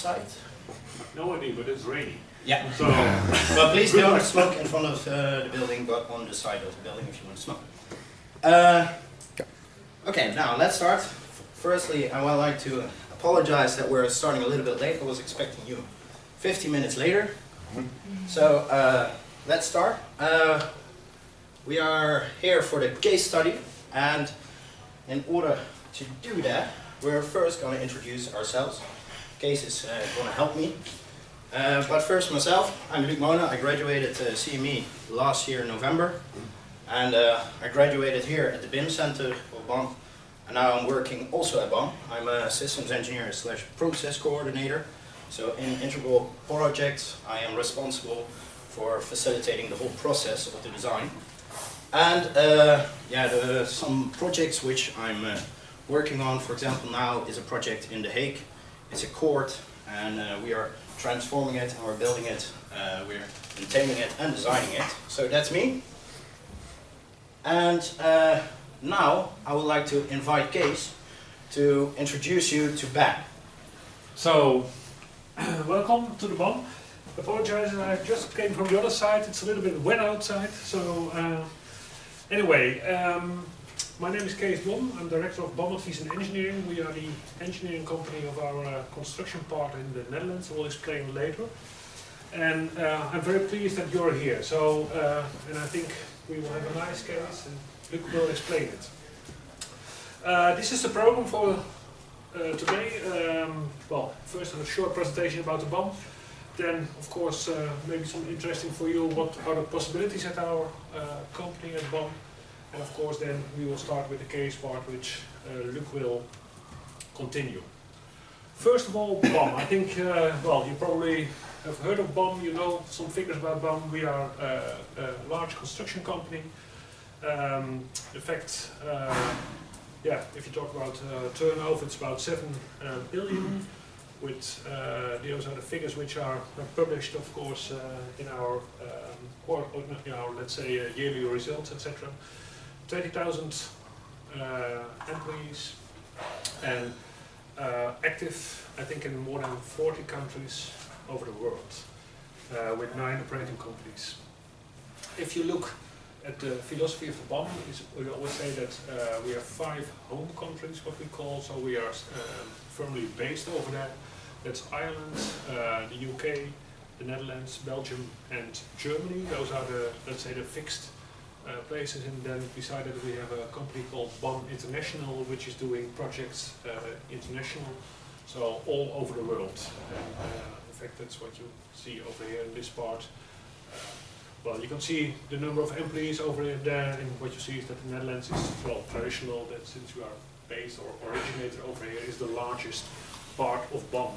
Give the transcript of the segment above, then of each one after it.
outside? No idea, but it's raining. Yeah. So, but please don't smoke in front of the building, but on the side of the building if you want to smoke. Okay, now let's start. Firstly, I would like to apologize that we're starting a little bit late. I was expecting you 50 minutes later. So let's start. We are here for the case study, and in order to do that, we're first going to introduce ourselves. Case is going to help me. But first myself, I'm Luc Mona. I graduated CME last year in November, and I graduated here at the BIM Center of BAM, and now I'm working also at BAM. I'm a systems engineer / process coordinator. So in integral projects, I am responsible for facilitating the whole process of the design. And yeah, there are some projects which I'm working on. For example, now is a project in The Hague. It's a court, and we are transforming it, and we're building it, we're maintaining it and designing it. So that's me. And now I would like to invite Kees to introduce you to BAM. so welcome to the BAM. Apologize, I just came from the other side. It's a little bit wet outside. So anyway, my name is Kees Blom. I'm director of BAM Advies and Engineering. We are the engineering company of our construction part in the Netherlands. I will explain later. And I'm very pleased that you're here. So, and I think we will have a nice case, and Luc will explain it. This is the program for today. Well, first a short presentation about the BAM. Then, of course, maybe some interesting for you, what are the possibilities at our company at BAM. And of course, then we will start with the case part, which Luc will continue. First of all, BAM. I think, well, you probably have heard of BAM, you know some figures about BAM. We are a large construction company. In fact, yeah, if you talk about turnover, it's about 7 billion. With those are the figures which are published, of course, in our let's say yearly results, etc. 20,000 employees, and active, I think, in more than 40 countries over the world, with 9 operating companies. If you look at the philosophy of the BAM, we always say that we have 5 home countries, what we call, so we are firmly based over there. That's Ireland, the UK, the Netherlands, Belgium, and Germany. Those are the, let's say, the fixed places. And then beside that, we have a company called BAM International, which is doing projects international, so all over the world. And in fact, that's what you see over here in this part. Well, you can see the number of employees over there, and what you see is that the Netherlands is, well, traditional, that since we are based or originated over here, is the largest part of BAM.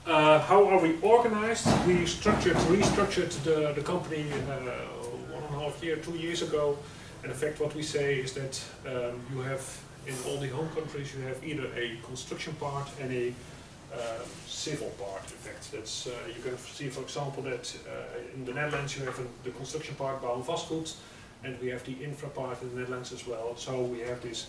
How are we organized? We restructured the company 1.5 years, 2 years ago. And in fact, what we say is that you have, in all the home countries, you have either a construction part and a civil part. In fact, that's you can see, for example, that in the Netherlands you have the construction part, BAM Vastgoed, and we have the infra part in the Netherlands as well. So we have this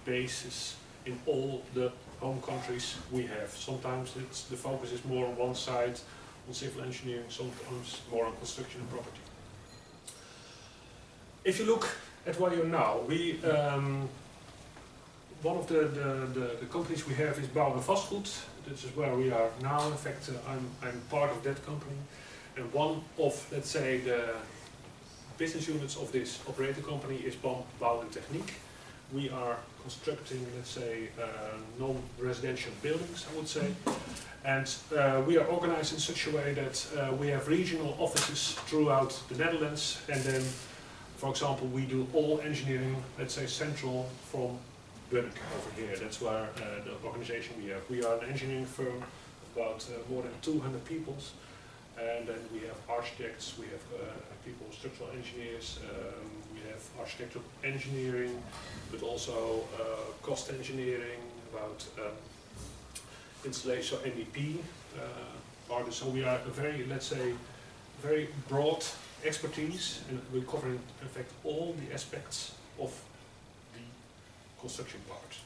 basis in all the home countries we have. Sometimes the focus is more on one side, on civil engineering, sometimes more on construction and property. If you look at where you're now, we one of the companies we have is Bouw en Vastgoed. This is where we are now. In fact, I'm part of that company, and one of, let's say, the business units of this operating company is BAM Bouw en Techniek. We are constructing, let's say, non-residential buildings, I would say. And we are organized in such a way that we have regional offices throughout the Netherlands. And then, for example, we do all engineering, let's say, central from Bunnik over here. That's where the organization we have. We are an engineering firm of about more than 200 people. And then we have architects, we have people, structural engineers, we have architectural engineering, but also cost engineering, about installation, MEP artists. So we are a very, let's say, very broad expertise, and we cover in fact all the aspects of the construction part.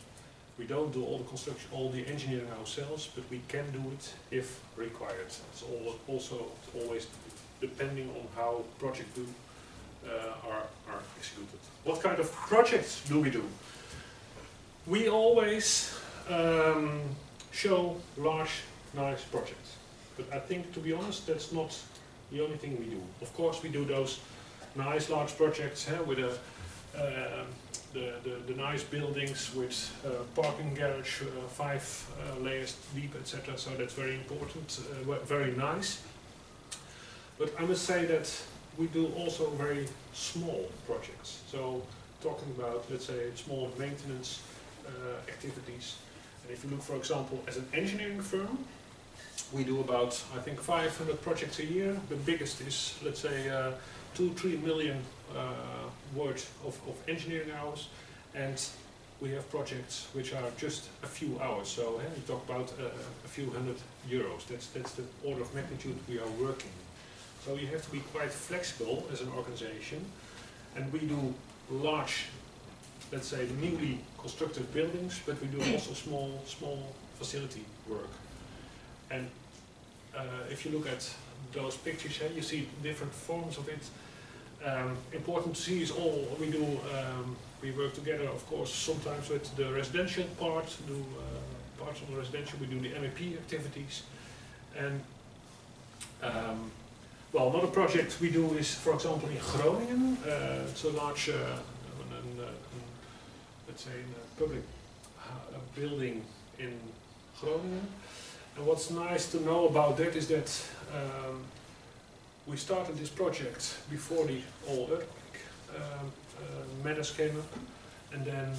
We don't do all the construction, all the engineering ourselves, but we can do it if required. It's also always depending on how projects are executed. What kind of projects do we do? We always show large, nice projects. But I think, to be honest, that's not the only thing we do. Of course, we do those nice, large projects with the nice buildings with parking garage, 5 layers deep, etc. So that's very important, very nice. But I must say that we do also very small projects. So talking about, let's say, small maintenance activities. And if you look, for example, as an engineering firm, we do about, I think, 500 projects a year. The biggest is, let's say, 2-3 million worth of engineering hours, and we have projects which are just a few hours. So we talk about a few hundred euros. That's the order of magnitude we are working. So you have to be quite flexible as an organization, and we do large, let's say, newly constructed buildings, but we do also small facility work. And if you look at those pictures here, you see different forms of it. Important to see is all we do. We work together, of course, sometimes with the residential part, do parts of the residential. We do the MEP activities, and well, another project we do is, for example, in Groningen. It's a large, let's say, a public building in Groningen. And what's nice to know about that is that we started this project before the whole earthquake matters came up, and then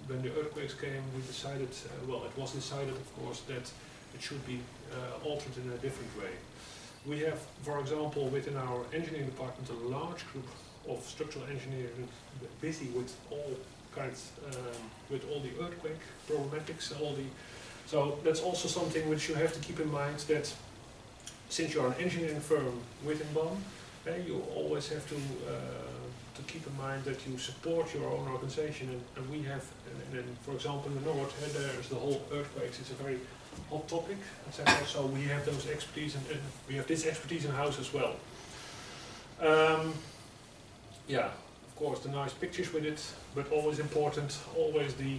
when the earthquakes came, we decided, well, it was decided, of course, that it should be altered in a different way. We have, for example, within our engineering department, a large group of structural engineers busy with all kinds, with all the earthquake problematics, so that's also something which you have to keep in mind, that since you're an engineering firm within BAM, you always have to keep in mind that you support your own organization, and we have, and for example, in the north, there's the whole earthquakes. It's a very hot topic, etc. So we have those expertise, and we have this expertise in house as well. Yeah, of course, the nice pictures with it, but always important, always the,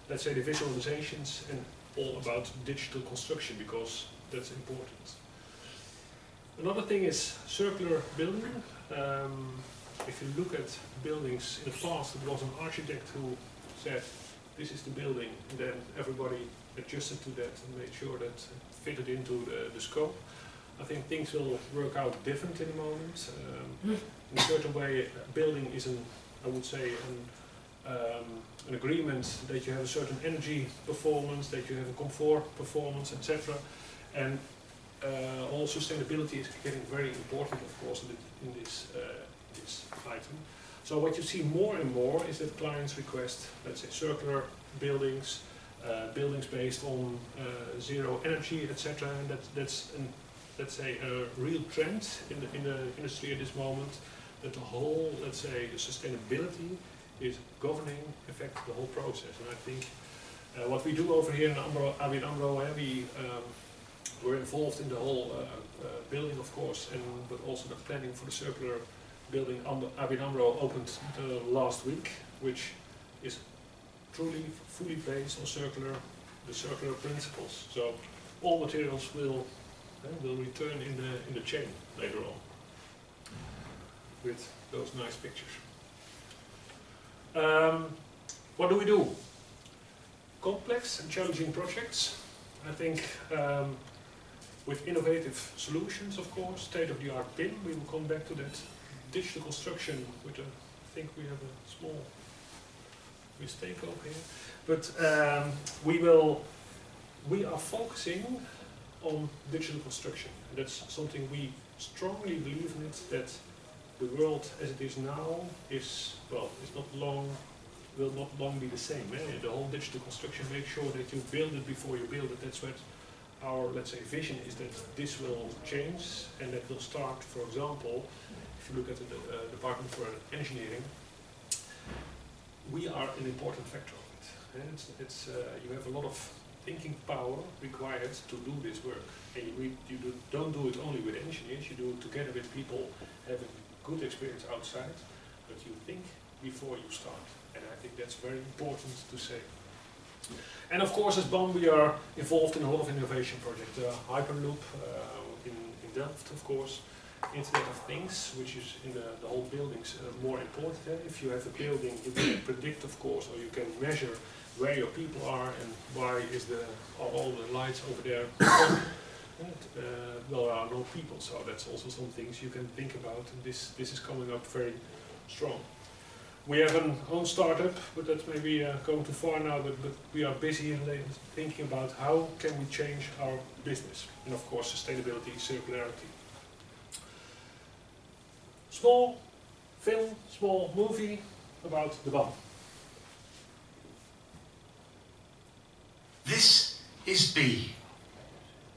let's say, the visualizations, and all about digital construction, because that's important. Another thing is circular building. If you look at buildings in the past, it was an architect who said, this is the building, and then everybody adjusted to that and made sure that it fitted into the scope. I think things will work out different in the moment. In a certain way, building is I would say, an agreement that you have a certain energy performance, that you have a comfort performance, etc. And all sustainability is getting very important, of course, in this item. So what you see more and more is that clients request, let's say, circular buildings, buildings based on zero energy, etc. And that's let's say, a real trend in the industry at this moment. That the whole, let's say, sustainability is governing, in fact, the whole process. And I think what we do over here in ABN AMRO, we're involved in the whole building, of course, but also the planning for the circular building. ABN AMRO opened last week, which is truly fully based on the circular principles. So all materials will return in the chain later on with those nice pictures. What do we do? Complex and challenging projects. I think with innovative solutions, of course, state-of-the-art BIM, we will come back to that. Digital construction, which I think we have a small mistake over here. But we are focusing on digital construction. And that's something we strongly believe in, it, that the world as it is now will not long be the same. The whole digital construction, make sure that you build it before you build it. That's what our, let's say, vision is, that this will change, and that will start, for example, if you look at the Department for Engineering, we are an important factor of it. You have a lot of thinking power required to do this work. And don't do it only with engineers, you do it together with people having good experience outside, but you think before you start. And I think that's very important to say. And of course, as BAM, we are involved in a lot of innovation projects. Hyperloop in Delft, of course. Internet of Things, which is in the whole buildings more important. If you have a building, you can predict, of course, or you can measure where your people are and why are all the lights over there. Well, there are no people, so that's also some things you can think about. And this is coming up very strong. We have an own startup, but that's maybe going too far now, but we are busy thinking about how can we change our business. And of course, sustainability, circularity. Small film, small movie about the BAM. This is B,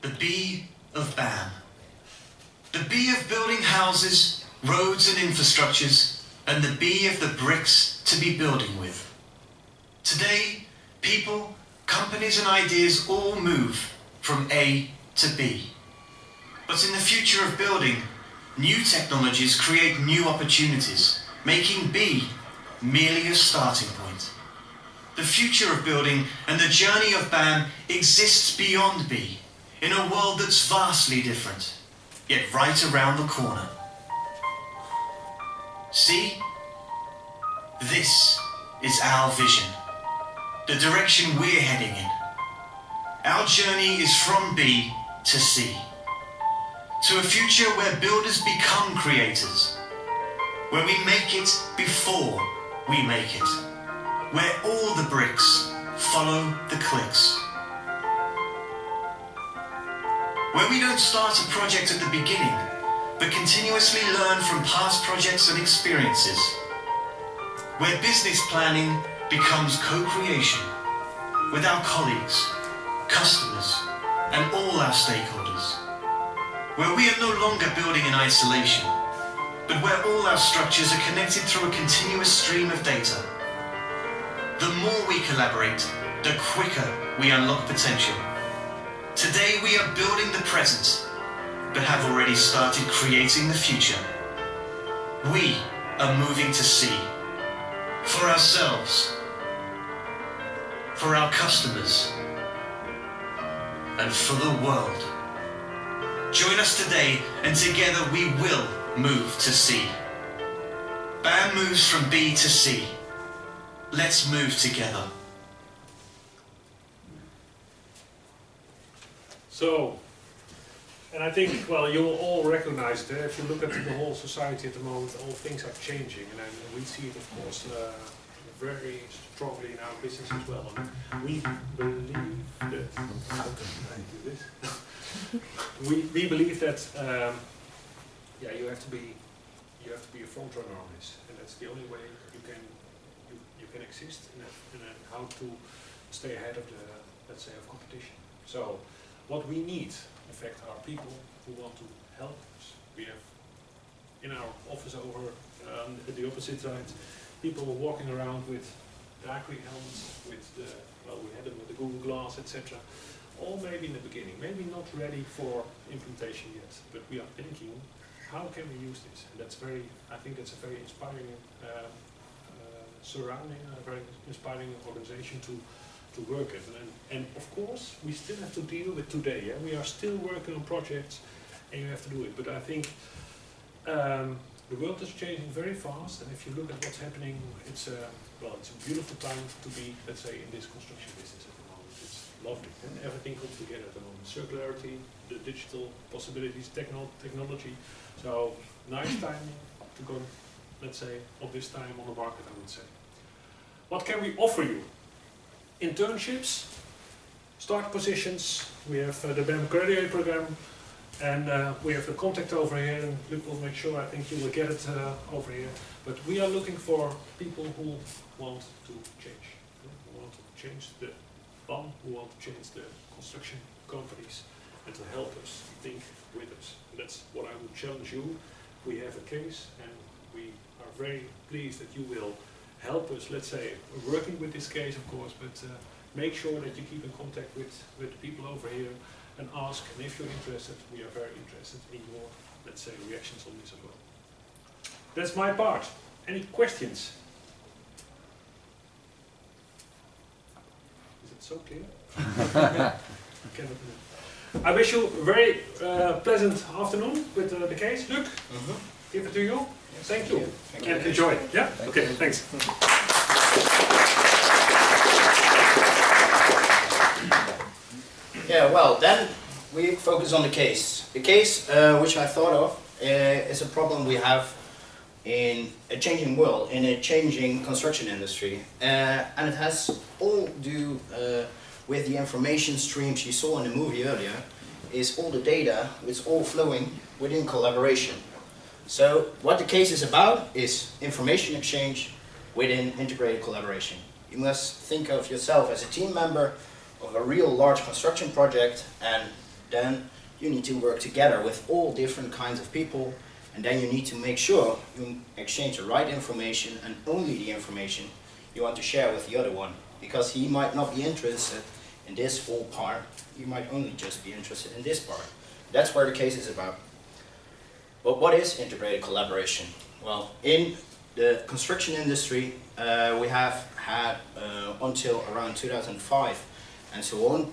the B of BAM. The B of building houses, roads and infrastructures, and the B of the bricks to be building with. Today, people, companies and ideas all move from A to B. But in the future of building, new technologies create new opportunities, making B merely a starting point. The future of building and the journey of BAM exists beyond B, in a world that's vastly different, yet right around the corner. See? This is our vision, the direction we're heading in. Our journey is from B to C, to a future where builders become creators, where we make it before we make it, where all the bricks follow the clicks, where we don't start a project at the beginning, but continuously learn from past projects and experiences, where business planning becomes co-creation with our colleagues, customers, and all our stakeholders, where we are no longer building in isolation, but where all our structures are connected through a continuous stream of data. The more we collaborate, the quicker we unlock potential. Today we are building the present, but have already started creating the future. We are moving to C, for ourselves, for our customers, and for the world. Join us today, and together we will move to C. BAM moves from B to C. Let's move together. So, and I think, well, you will all recognize it. If you look at the whole society at the moment, all things are changing, and we see it, of course, very strongly in our business as well. And we believe that. How can I do this? we believe that yeah, you have to be a front runner on this, and that's the only way you can exist in how to stay ahead of the, let's say, of competition. So what we need, in fact, are people who want to help us. We have in our office over at the opposite side people walking around with Dacry helmets, with the, well, we had them with the Google Glass, etc. All maybe in the beginning, maybe not ready for implementation yet, but we are thinking, how can we use this? And that's very, I think that's a very inspiring surrounding, a very inspiring organization to work at. And of course, we still have to deal with today. Yeah? We are still working on projects, and you have to do it. But I think the world is changing very fast, and if you look at what's happening, it's it's a beautiful time to be, let's say, in this construction business at the moment. It's lovely, and everything comes together at the moment. Circularity, the digital possibilities, technology. So nice timing to go, let's say, of this time on the market, I would say. What can we offer you? Internships, start positions. We have the BAM Graduate Program. And we have the contact over here, and Luc will make sure, I think you will get it over here. But we are looking for people who want to change. Who want to change the BAM, who want to change the construction companies, and to help us think with us. And that's what I would challenge you. We have a case, and we are very pleased that you will help us, let's say, working with this case, of course, but make sure that you keep in contact with the people over here and ask, and if you're interested, we are very interested in your, let's say, reactions on this as well. That's my part. Any questions? Is it so clear? I wish you a very pleasant afternoon with the case. Luc, give it to you. Yes, thank you. Thank you. And enjoy. Yeah? Thank Okay, you. thanks. Yeah, well, then we focus on the case. The case which I thought of is a problem we have in a changing world, in a changing construction industry. And it has all to do with the information streams you saw in the movie earlier, is all the data, it's all flowing within collaboration. So what the case is about is information exchange within integrated collaboration. You must think of yourself as a team member of a real large construction project, and then you need to work together with all different kinds of people, and then you need to make sure you exchange the right information and only the information you want to share with the other one, because he might not be interested in this whole part, you might only just be interested in this part. That's where the case is about. But what is integrated collaboration? Well, in the construction industry, we have had until around 2005 and so on,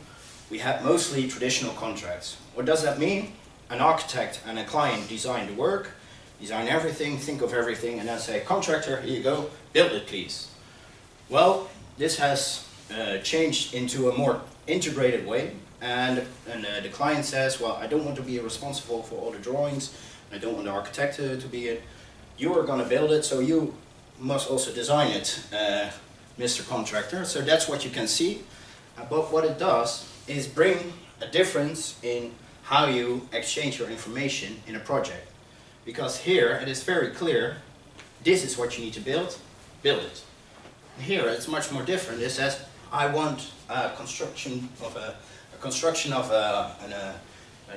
we had mostly traditional contracts. What does that mean? An architect and a client design the work, design everything, think of everything, and then say, contractor, here you go, build it please. Well, this has changed into a more integrated way, and the client says, well, I don't want to be responsible for all the drawings, I don't want the architect to be it. You are going to build it, so you must also design it, Mr. Contractor. So that's what you can see. But what it does is bring a difference in how you exchange your information in a project. Because here it is very clear, this is what you need to build it. Here it's much more different. It says, I want a construction of a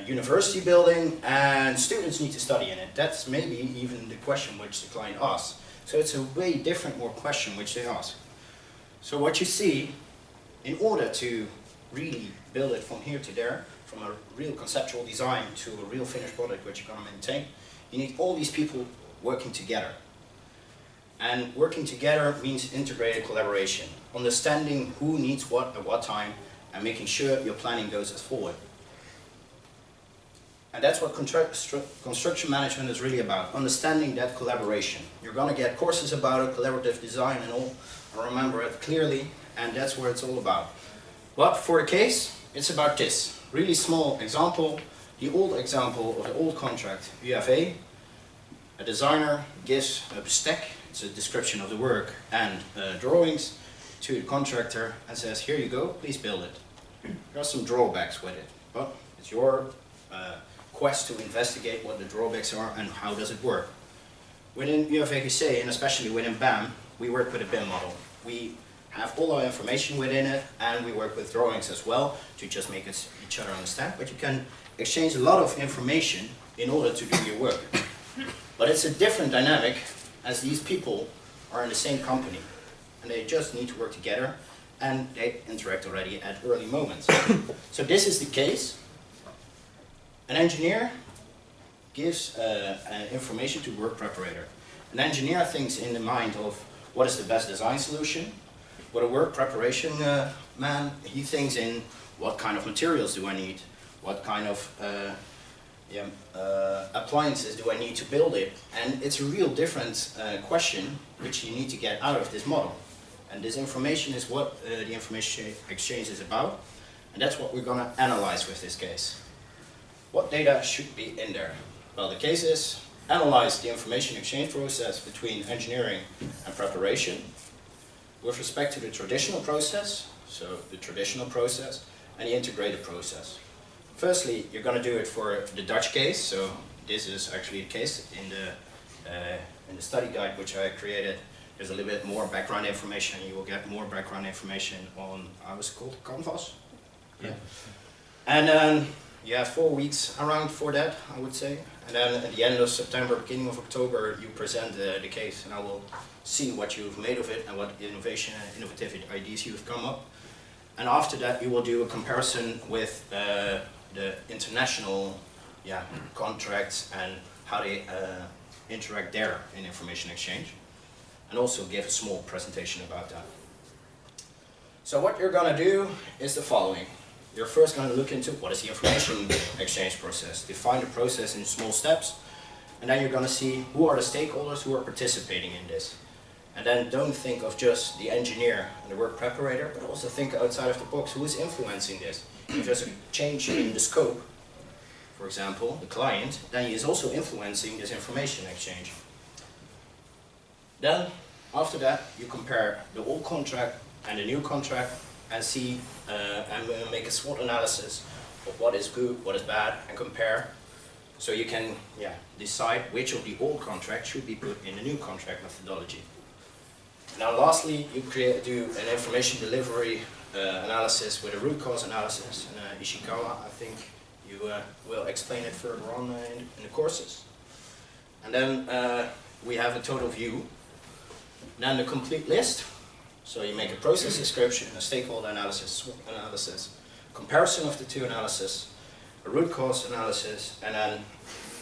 university building, and students need to study in it. That's maybe even the question which the client asks. So it's a way different, more question which they ask. So what you see, in order to really build it from here to there, from a real conceptual design to a real finished product which you're going to maintain, you need all these people working together. And working together means integrated collaboration, understanding who needs what at what time, and making sure your planning goes as forward. And that's what construction management is really about, understanding that collaboration. You're going to get courses about it, collaborative design and all, remember it clearly, and that's what it's all about. But for a case, it's about this. Really small example, the old example of the old contract. You have a designer gives a spec, it's a description of the work and drawings, to the contractor and says, here you go, please build it. There are some drawbacks with it, but it's your quest to investigate what the drawbacks are and how does it work. Within UFAQC, and especially within BAM, we work with a BIM model. We have all our information within it, and we work with drawings as well to just make each other understand. But you can exchange a lot of information in order to do your work. But it's a different dynamic, as these people are in the same company, and they just need to work together, and they interact already at early moments. So this is the case. An engineer gives information to work preparator. An engineer thinks in the mind of what is the best design solution. But a work preparation man, he thinks in what kind of materials do I need, what kind of appliances do I need to build it. And it's a real different question which you need to get out of this model. And this information is what the information exchange is about. And that's what we're going to analyze with this case. What data should be in there? Well, the case is analyze the information exchange process between engineering and preparation with respect to the traditional process, so the traditional process, and the integrated process. Firstly, you're going to do it for the Dutch case, so this is actually the case in the study guide which I created. There's a little bit more background information. You will get more background information on, how is it called, Canvas? Yeah. And then you have 4 weeks around for that, I would say. And then at the end of September, beginning of October, you present the case, and I will see what you've made of it and what innovative ideas you've come up. And after that, you will do a comparison with the international contracts and how they interact there in information exchange, and also give a small presentation about that. So what you're going to do is the following. You're first going to look into what is the information exchange process, define the process in small steps, and then you're going to see who are the stakeholders who are participating in this. And then don't think of just the engineer and the work preparator, but also think outside of the box, who is influencing this. If there's a change in the scope, for example, the client, then he is also influencing this information exchange. Then, after that, you compare the old contract and the new contract and see and make a SWOT analysis of what is good, what is bad, and compare. So you can decide which of the old contracts should be put in the new contract methodology. Now lastly, you do an information delivery analysis with a root cause analysis. Ishikawa, I think you will explain it further on in the courses. And then we have a total view. Then the complete list. So you make a process description, a stakeholder analysis, SWOT analysis, comparison of the two analysis, a root cause analysis, and then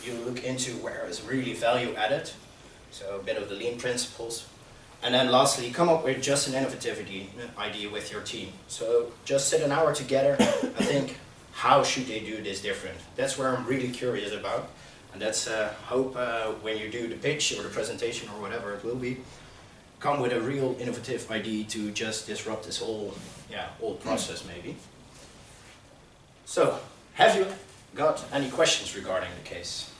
you look into where is really value added. So a bit of the lean principles. And then lastly, come up with just an innovativity idea with your team. So just sit an hour together and think, how should they do this different? That's where I'm really curious about. And that's hope when you do the pitch or the presentation or whatever it will be, come with a real innovative idea to just disrupt this whole old process maybe. So, have you got any questions regarding the case?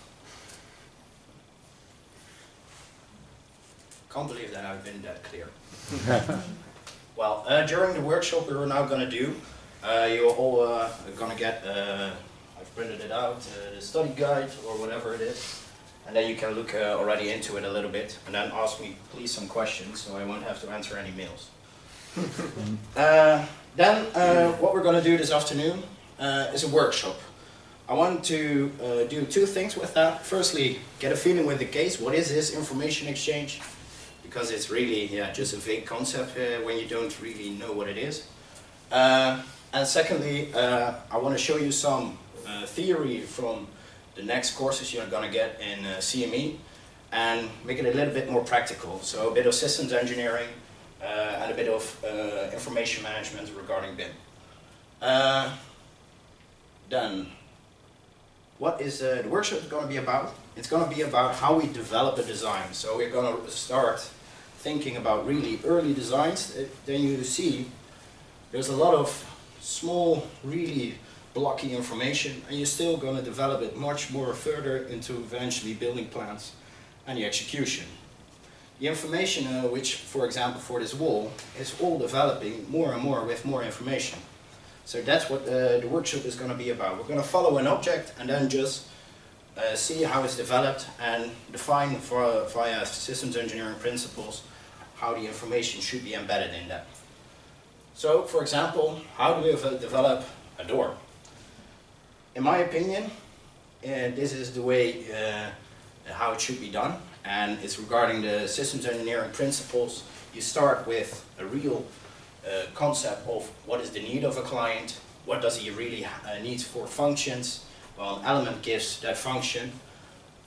Can't believe that I've been that clear. Well, during the workshop we're now going to do, you're all going to get, I've printed it out, the study guide or whatever it is. And then you can look already into it a little bit and then ask me please some questions so I won't have to answer any mails. Then what we're going to do this afternoon is a workshop. I want to do two things with that. Firstly, get a feeling with the case. What is this information exchange? Because it's really just a vague concept when you don't really know what it is. And secondly, I want to show you some theory from the next courses you're going to get in CME and make it a little bit more practical. So a bit of systems engineering and a bit of information management regarding BIM. Then, what is the workshop going to be about? It's going to be about how we develop a design. So we're going to start thinking about really early designs. Then you see there's a lot of small, really blocky information, and you're still going to develop it much more further into eventually building plans and the execution. The information which, for example, for this wall, is all developing more and more with more information. So that's what the workshop is going to be about. We're going to follow an object and then just see how it's developed and define via systems engineering principles how the information should be embedded in that. So, for example, how do we develop a door? In my opinion, this is the way how it should be done, and it's regarding the systems engineering principles. You start with a real concept of what is the need of a client, what does he really need for functions. Well, an element gives that function,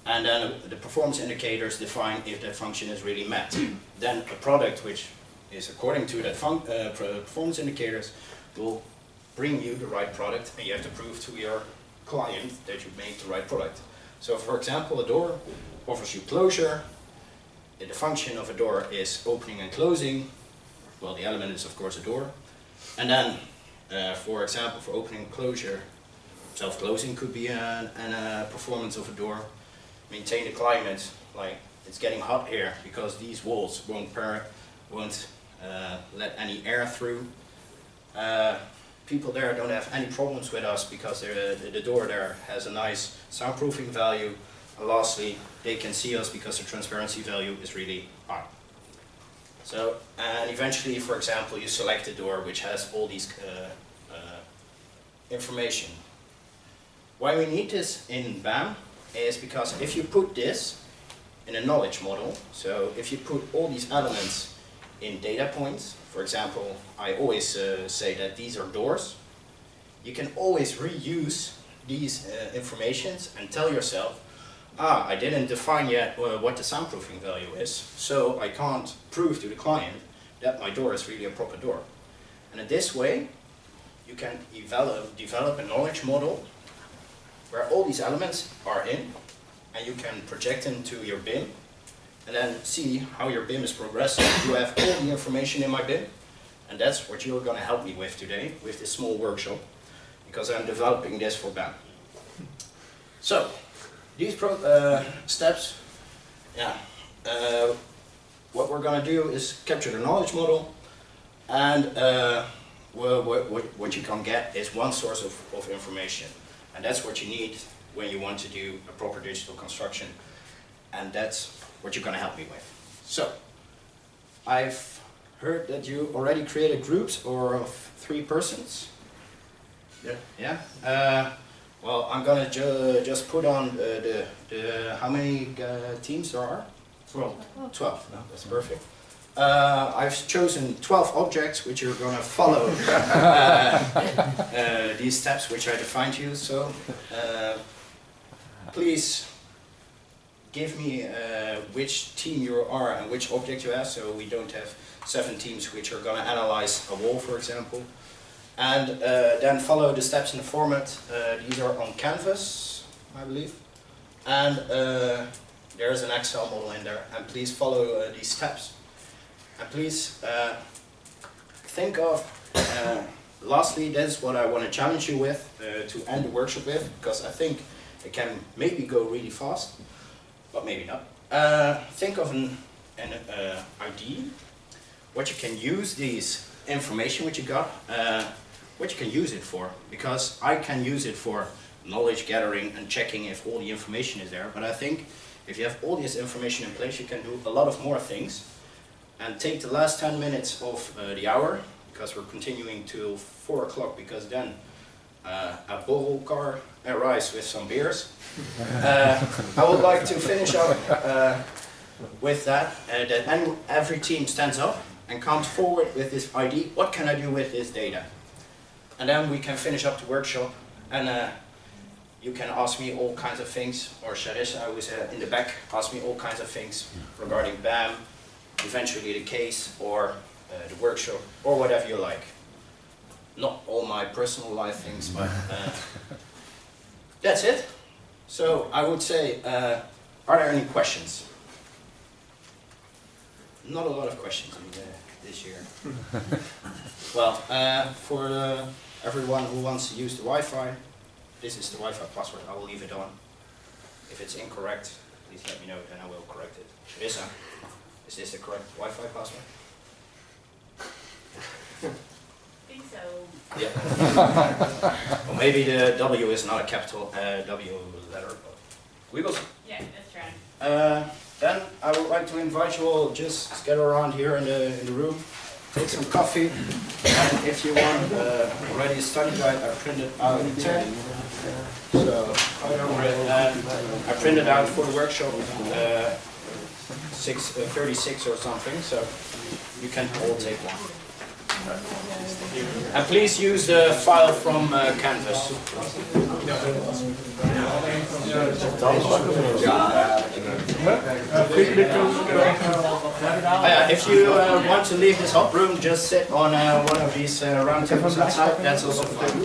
and then the performance indicators define if that function is really met. Then a product which is according to that performance indicators will bring you the right product, and you have to prove to your client that you made the right product. So for example, a door offers you closure. The function of a door is opening and closing. Well, the element is of course a door. And then, for example, for opening and closure, self-closing could be a performance of a door. Maintain the climate, like it's getting hot here because these walls won't let any air through. People there don't have any problems with us because the door there has a nice soundproofing value. And lastly, they can see us because the transparency value is really high. So, and eventually, for example, you select a door which has all these information. Why we need this in BAM is because if you put this in a knowledge model, so if you put all these elements in data points, for example, I always say that these are doors, you can always reuse these informations and tell yourself, I didn't define yet what the soundproofing value is, so I can't prove to the client that my door is really a proper door. And in this way, you can develop a knowledge model where all these elements are in, and you can project into your BIM, and then see how your BIM is progressing. You have all the information in my BIM, and that's what you're going to help me with today, with this small workshop, because I'm developing this for BAM. So, these steps, what we're going to do is capture the knowledge model, and what you can get is one source of information. And that's what you need when you want to do a proper digital construction. And that's what you're going to help me with. So, I've heard that you already created groups of 3 persons. Yeah? Well, I'm going to just put on how many teams there are? 12. 12, no, that's perfect. I've chosen 12 objects which you're going to follow these steps which I defined to you. So please give me which team you are and which object you have, so we don't have 7 teams which are going to analyze a wall, for example. And then follow the steps in the format. These are on Canvas, I believe. And there's an Excel model in there. And please follow these steps. And please think of, lastly, that's what I want to challenge you with, to end the workshop with, because I think it can maybe go really fast, but maybe not. Think of an idea, what you can use these information which you got, what you can use it for, because I can use it for knowledge gathering and checking if all the information is there, but I think if you have all this information in place, you can do a lot of more things. And take the last 10 minutes of the hour, because we're continuing till 4 o'clock, because then a bubble car arrives with some beers. I would like to finish up with that every team stands up and comes forward with this idea, what can I do with this data? And then we can finish up the workshop, and you can ask me all kinds of things, or Charissa, who is in the back, ask me all kinds of things regarding BAM, eventually the case, or the workshop, or whatever you like. Not all my personal life things, but that's it. So I would say, are there any questions? Not a lot of questions this year. Well, for everyone who wants to use the Wi-Fi, this is the Wi-Fi password. I will leave it on. If it's incorrect, please let me know, and I will correct it. Charissa, is this the correct Wi-Fi password? I think so. Yeah. Or maybe the W is not a capital W letter, but we will see. Yeah, let's try. Then I would like to invite you all just gather around here in the room, take some coffee, and if you want already a study guide, I printed out 10. So I printed out for the workshop 36 or something, so you can all take one. And please use the file from Canvas. If you want to leave this hot room, just sit on one of these round tables outside. That's also fine.